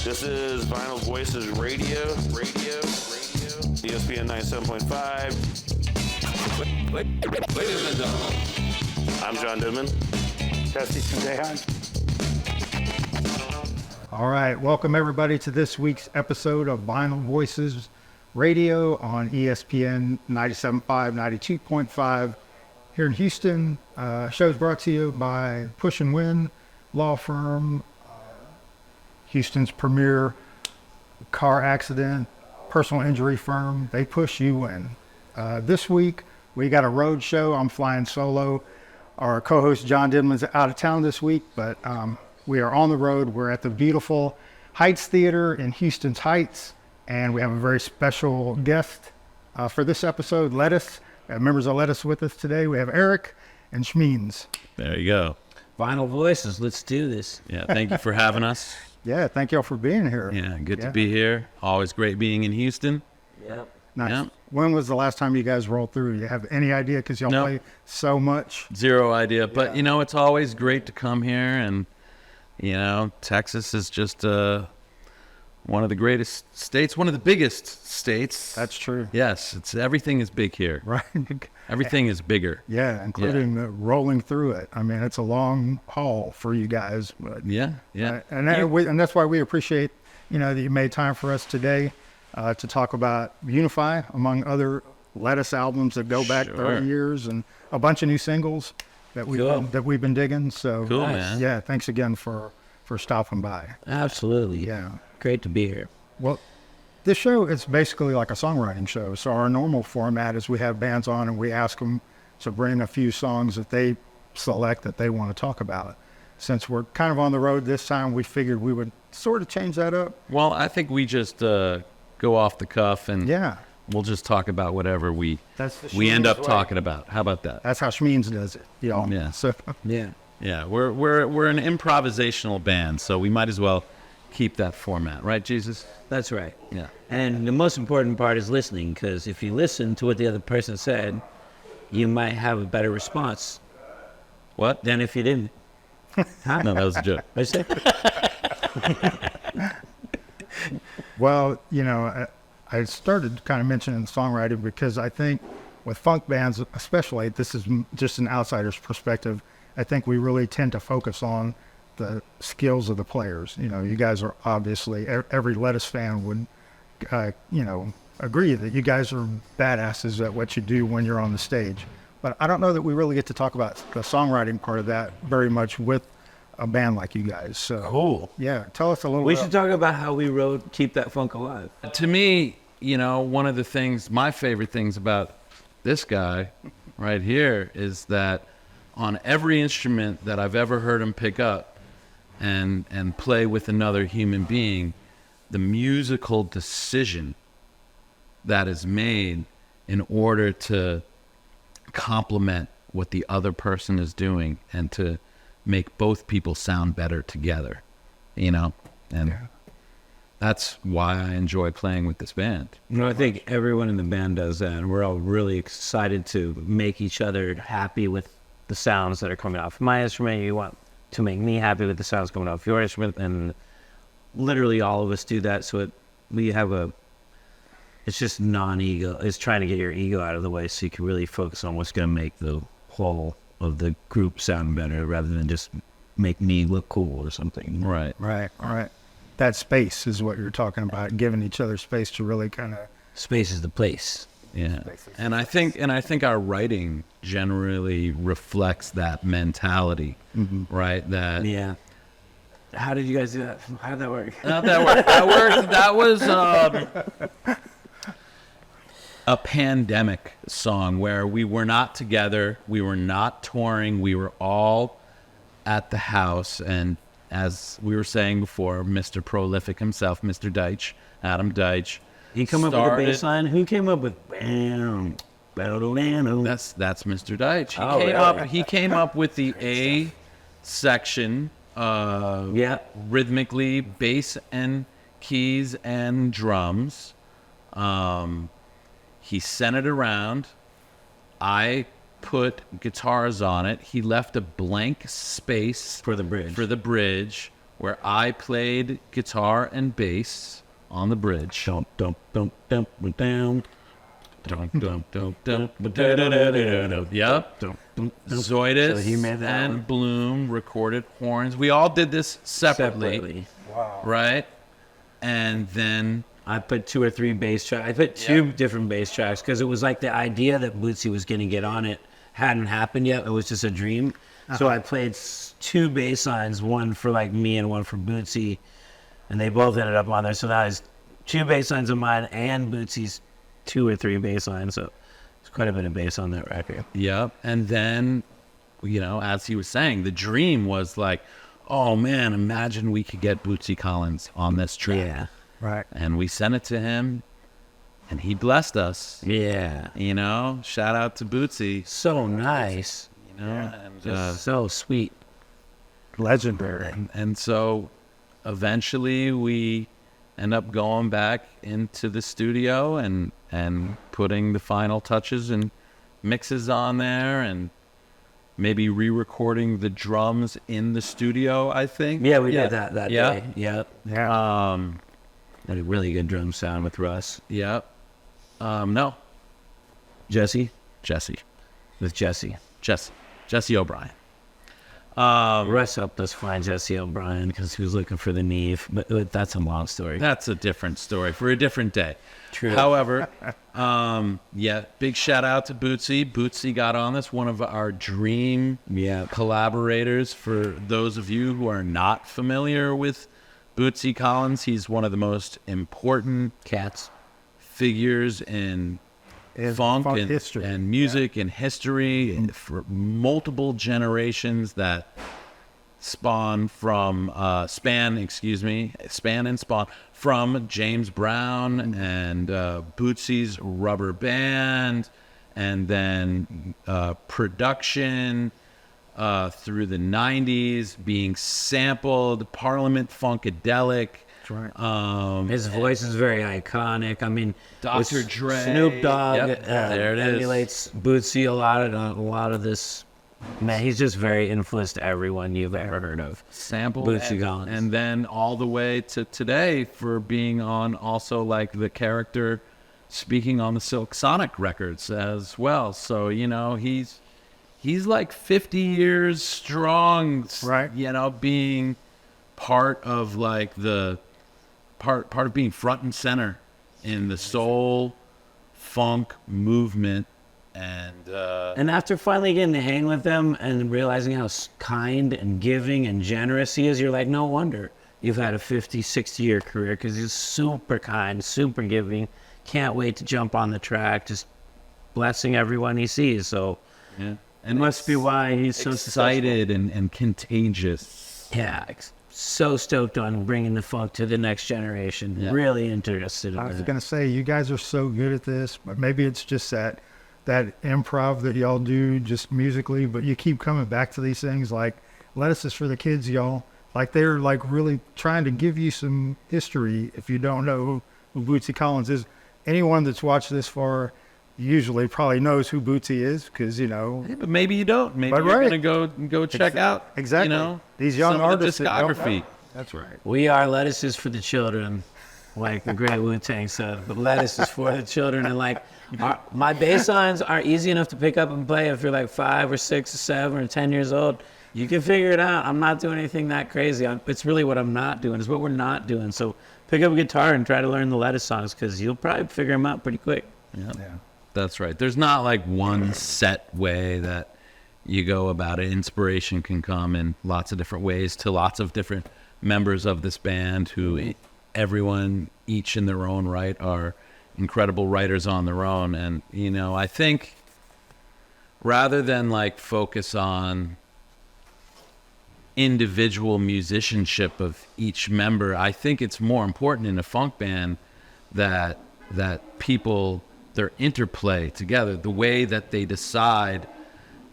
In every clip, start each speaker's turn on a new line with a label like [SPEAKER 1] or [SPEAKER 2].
[SPEAKER 1] This is Vinyl Voices Radio. ESPN 97.5.
[SPEAKER 2] Ladies and gentlemen,
[SPEAKER 1] I'm John Goodman.
[SPEAKER 3] All right, welcome everybody to this week's episode of Vinyl Voices Radio on ESPN 97.5, 92.5 here in Houston. Show's brought to you by Pusch and Nguyen law firm, Houston's premier car accident, personal injury firm. They push, you win. This week, we got a road show. I'm flying solo. Our co-host John Didman's out of town this week, but we are on the road. We're at the beautiful Heights Theater in Houston's Heights, and we have a very special guest for this episode, Lettuce. We have members of Lettuce with us today. We have Erick and Schmeeans.
[SPEAKER 4] There you go.
[SPEAKER 2] Vinyl Voices, let's do this.
[SPEAKER 4] Yeah, thank you for having us.
[SPEAKER 3] Yeah, thank y'all for being here.
[SPEAKER 4] Yeah, good to be here. Always great being in Houston.
[SPEAKER 2] Yep.
[SPEAKER 3] Nice.
[SPEAKER 4] Yep.
[SPEAKER 3] When was the last time you guys rolled through? You have any idea? Because y'all
[SPEAKER 4] No.
[SPEAKER 3] play so much.
[SPEAKER 4] Zero idea. But, you know, it's always great to come here. And, you know, Texas is just one of the greatest states, one of the biggest states.
[SPEAKER 3] That's true.
[SPEAKER 4] Yes, everything is big here.
[SPEAKER 3] Right.
[SPEAKER 4] Everything is bigger.
[SPEAKER 3] Yeah, including rolling through it. I mean, it's a long haul for you guys. But,
[SPEAKER 4] Yeah.
[SPEAKER 3] and that's why we appreciate, that you made time for us today to talk about Unify, among other Lettuce albums that go back 30 years and a bunch of new singles that we've been digging. So,
[SPEAKER 4] Cool, man.
[SPEAKER 3] Yeah, thanks again for stopping by.
[SPEAKER 2] Absolutely.
[SPEAKER 3] Yeah.
[SPEAKER 2] Great to be here.
[SPEAKER 3] Well, this show is basically like a songwriting show. So our normal format is we have bands on and we ask them to bring a few songs that they select that they want to talk about. Since we're kind of on the road this time, we figured we would sort of change that up.
[SPEAKER 4] Well, I think we just go off the cuff and we'll just talk about whatever we end up talking about. How about that?
[SPEAKER 3] That's how Schmeeans does it, y'all.
[SPEAKER 4] Yeah.
[SPEAKER 3] So,
[SPEAKER 2] Yeah.
[SPEAKER 4] Yeah, we're an improvisational band, so we might as well keep that format, right, Jesus?
[SPEAKER 2] That's right.
[SPEAKER 4] Yeah.
[SPEAKER 2] And the most important part is listening, because if you listen to what the other person said, you might have a better response
[SPEAKER 4] What?
[SPEAKER 2] than if you didn't. Huh?
[SPEAKER 4] No, that was a joke.
[SPEAKER 2] What'd you say?
[SPEAKER 3] well, I started kind of mentioning songwriting because I think with funk bands, especially, this is just an outsider's perspective, I think we really tend to focus on the skills of the players. You guys are obviously, every Lettuce fan would, agree that you guys are badasses at what you do when you're on the stage. But I don't know that we really get to talk about the songwriting part of that very much with a band like you guys. So
[SPEAKER 2] Cool.
[SPEAKER 3] Yeah, tell us a little
[SPEAKER 2] We
[SPEAKER 3] bit.
[SPEAKER 2] should talk about how we wrote Keep That Funk Alive.
[SPEAKER 4] To me, one of the things, my favorite things about this guy right here is that on every instrument that I've ever heard him pick up and play with another human being, the musical decision that is made in order to complement what the other person is doing and to make both people sound better together, and that's why I enjoy playing with this band.
[SPEAKER 2] I think everyone in the band does that, and we're all really excited to make each other happy with the sounds that are coming off my instrument. You want to make me happy with the sounds coming off your instrument, and literally all of us do that. So it's just non-ego. It's trying to get your ego out of the way so you can really focus on what's going to make the whole of the group sound better rather than just make me look cool or something.
[SPEAKER 4] Right.
[SPEAKER 3] That space is what you're talking about, giving each other space to really kind of...
[SPEAKER 2] Space is the place.
[SPEAKER 4] Yeah. And I think our writing generally reflects that mentality, right?
[SPEAKER 2] Yeah. How did you guys do that? How did that work?
[SPEAKER 4] That was a pandemic song where we were not together, we were not touring, we were all at the house, and as we were saying before, Mr. Prolific himself, Mr. Deitch, Adam Deitch,
[SPEAKER 2] He come up with a bass line? Who came up with bam, bam?
[SPEAKER 4] That's Mr. Deitch. He
[SPEAKER 2] Really?
[SPEAKER 4] came up with the A section, rhythmically, bass and keys and drums. He sent it around. I put guitars on it. He left a blank space
[SPEAKER 2] For the bridge.
[SPEAKER 4] where I played guitar and bass on the bridge.
[SPEAKER 2] Dump, dump, dump, dump, down.
[SPEAKER 4] Dum, dum, dum, dum, ba-da-da-da-da-da-da. Yep.
[SPEAKER 2] Dump, dump, dump.
[SPEAKER 4] Zoidus
[SPEAKER 2] So he made that
[SPEAKER 4] and
[SPEAKER 2] one.
[SPEAKER 4] Bloom recorded horns. We all did this separately. Right? And then
[SPEAKER 2] I put 2 or 3 bass tracks. I put 2 different bass tracks because it was like the idea that Bootsy was going to get on it hadn't happened yet. It was just a dream. So I played 2 bass lines, one for like me and one for Bootsy, and they both ended up on there. So now there's 2 bass lines of mine and Bootsy's 2 or 3 bass lines. So there's quite a bit of bass on that record.
[SPEAKER 4] Yep. And then, as he was saying, the dream was like, oh man, imagine we could get Bootsy Collins on this track.
[SPEAKER 2] Yeah.
[SPEAKER 3] Right.
[SPEAKER 4] And we sent it to him, and he blessed us.
[SPEAKER 2] Yeah.
[SPEAKER 4] Shout out to Bootsy.
[SPEAKER 2] So nice.
[SPEAKER 4] And,
[SPEAKER 2] Just so sweet.
[SPEAKER 3] Legendary.
[SPEAKER 4] and so eventually we end up going back into the studio and putting the final touches and mixes on there, and maybe re-recording the drums in the studio, I think.
[SPEAKER 2] Yeah, we did that day. Yeah.
[SPEAKER 3] Yeah.
[SPEAKER 2] Had a really good drum sound with Russ.
[SPEAKER 4] Yep. No.
[SPEAKER 2] Jesse?
[SPEAKER 4] Jesse O'Brien.
[SPEAKER 2] Russ helped us find Jesse O'Brien because he was looking for the Neve, but that's a long story.
[SPEAKER 4] That's a different story for a different day.
[SPEAKER 2] True.
[SPEAKER 4] However, big shout out to Bootsy. Bootsy got on this, one of our dream collaborators. For those of you who are not familiar with Bootsy Collins, he's one of the most important figures in funk and
[SPEAKER 3] history.
[SPEAKER 4] and music and history and for multiple generations that span and spawn from James Brown and Bootsy's Rubber Band, and then production through the 90s, being sampled, Parliament Funkadelic.
[SPEAKER 3] That's right.
[SPEAKER 2] His voice is very iconic. I mean,
[SPEAKER 4] Dr.
[SPEAKER 2] with
[SPEAKER 4] Dre.
[SPEAKER 2] Snoop Dogg
[SPEAKER 4] Yep, there it is.
[SPEAKER 2] emulates Bootsy a lot of this. Man, he's just very influenced everyone you've ever heard of.
[SPEAKER 4] Sample
[SPEAKER 2] Bootsy Collins.
[SPEAKER 4] and then all the way to today for being on also like the character speaking on the Silk Sonic records as well. So he's like 50 years strong,
[SPEAKER 3] Right.
[SPEAKER 4] Being part of like the part of being front and center in the soul funk movement.
[SPEAKER 2] And after finally getting to hang with them and realizing how kind and giving and generous he is, you're like, no wonder you've had a 50, 60-year career, because he's super kind, super giving. Can't wait to jump on the track, just blessing everyone he sees. So
[SPEAKER 4] Yeah.
[SPEAKER 2] it must be why he's so
[SPEAKER 4] excited and contagious.
[SPEAKER 2] Yeah, so stoked on bringing the funk to the next generation.
[SPEAKER 4] Yeah.
[SPEAKER 2] Really interested in
[SPEAKER 3] I was
[SPEAKER 2] that.
[SPEAKER 3] going to say, you guys are so good at this, but maybe it's just that improv that y'all do just musically, but you keep coming back to these things like Lettuce is for the Kids, y'all. Like they're like really trying to give you some history if you don't know who Bootsy Collins is. Anyone that's watched this far usually probably knows who Bootsy is because,
[SPEAKER 4] But maybe you don't. Maybe
[SPEAKER 3] But
[SPEAKER 4] you're
[SPEAKER 3] right.
[SPEAKER 4] gonna go check out.
[SPEAKER 3] Exactly. These young
[SPEAKER 4] some
[SPEAKER 3] artists
[SPEAKER 4] of the
[SPEAKER 3] that don't
[SPEAKER 4] discography.
[SPEAKER 3] know. That's right.
[SPEAKER 2] We are lettuces for the children, like the great Wu-Tang said. But lettuce is for the children, and like my bass lines are easy enough to pick up and play if you're like 5 or 6 or 7 or 10 years old. You can figure it out. I'm not doing anything that crazy. It's really what I'm not doing. It's what we're not doing. So pick up a guitar and try to learn the lettuce songs because you'll probably figure them out pretty quick.
[SPEAKER 4] Yeah.
[SPEAKER 3] Yeah.
[SPEAKER 4] That's right. There's not like one set way that you go about it. Inspiration can come in lots of different ways to lots of different members of this band who everyone, each in their own right, are incredible writers on their own. And, I think rather than like focus on individual musicianship of each member, I think it's more important in a funk band that people, their interplay together, the way that they decide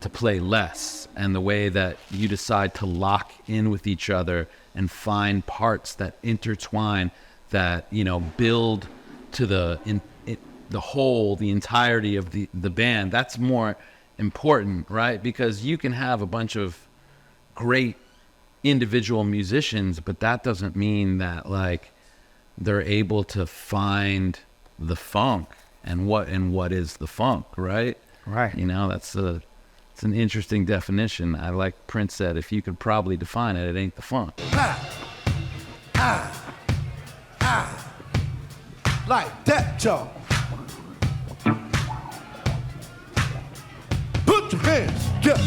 [SPEAKER 4] to play less and the way that you decide to lock in with each other and find parts that intertwine, that build to the whole, the entirety of the band. That's more important, right? Because you can have a bunch of great individual musicians, but that doesn't mean that like they're able to find the funk and what is the funk, right?
[SPEAKER 3] Right.
[SPEAKER 4] You know, it's an interesting definition. I like Prince said, if you could probably define it, it ain't the funk.
[SPEAKER 5] Like that, y'all. Put your hands together.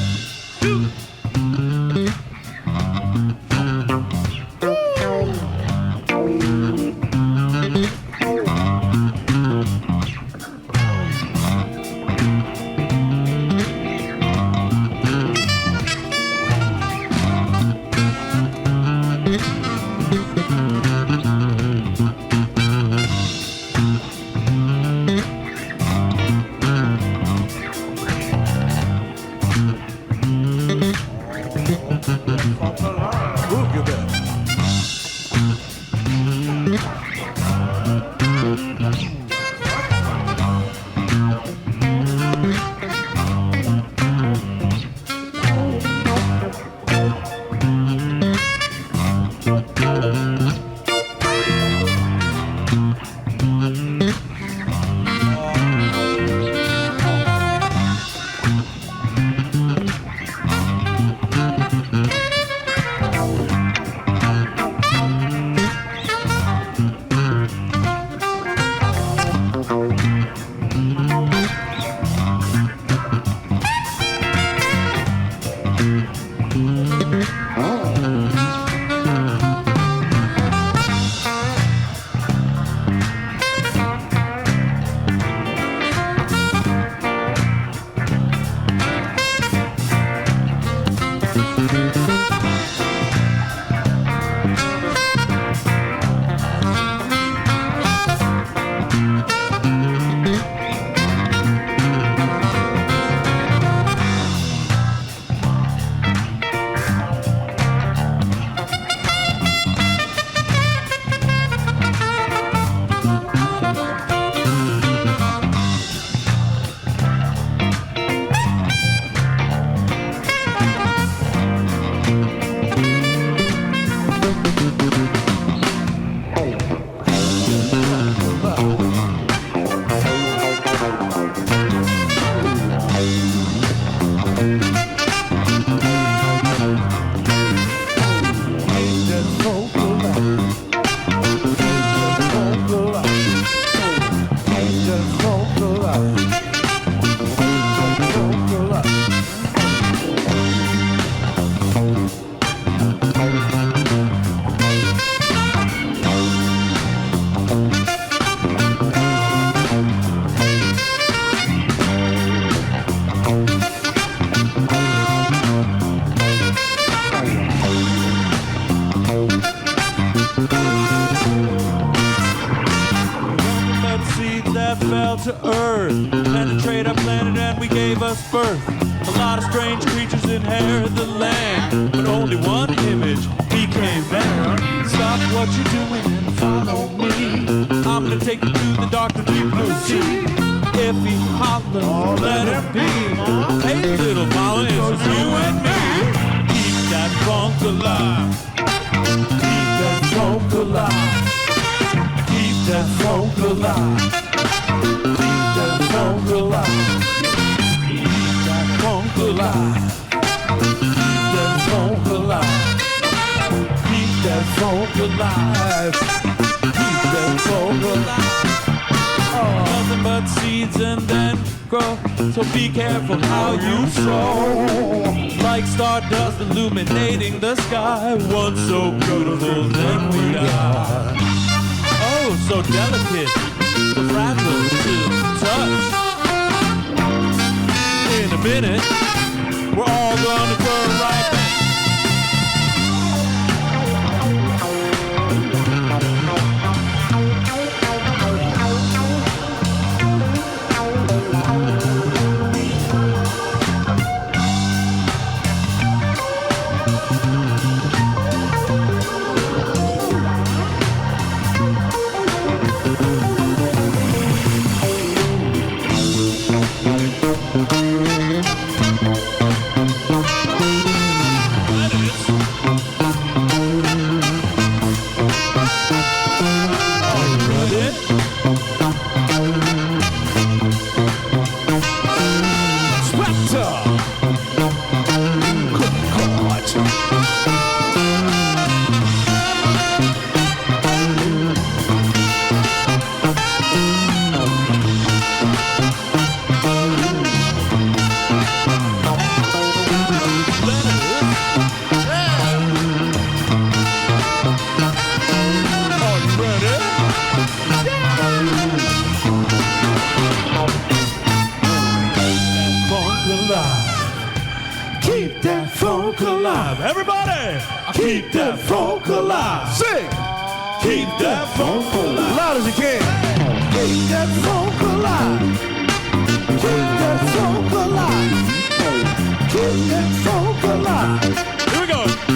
[SPEAKER 6] To earth, penetrate our planet and we gave us birth. A lot of strange creatures inherit the land, but only one image became man. Stop what you're doing and follow me. I'm gonna take you to the dark, the deep blue sea. If he hollers, let him be. Hey little mama, it's just you and me. Keep that funk alive. Keep that funk alive. Keep that funk alive. Keep that funk alive. Keep that funk alive. Keep that funk alive. Keep that funk alive. Keep that funk alive. Nothing but seeds and then grow. So be careful how you sow. Like stardust illuminating the sky. Once so beautiful, then we die. Oh, so delicate. So fragile to touch. In a minute, we're all gonna turn right back.
[SPEAKER 5] Keep that funk alive. Sing. Keep that funk alive. Loud as you can. Keep that funk alive. Keep that funk alive. Keep that funk alive.
[SPEAKER 6] Here we go.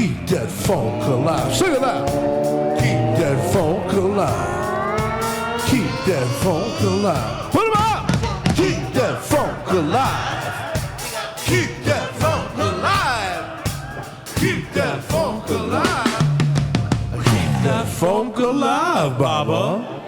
[SPEAKER 5] Keep that funk alive. Sing it out. Keep that funk alive. Keep that funk alive. Put 'em out. Keep that funk alive. Keep that funk alive. Keep that funk alive. Keep that funk alive, Baba.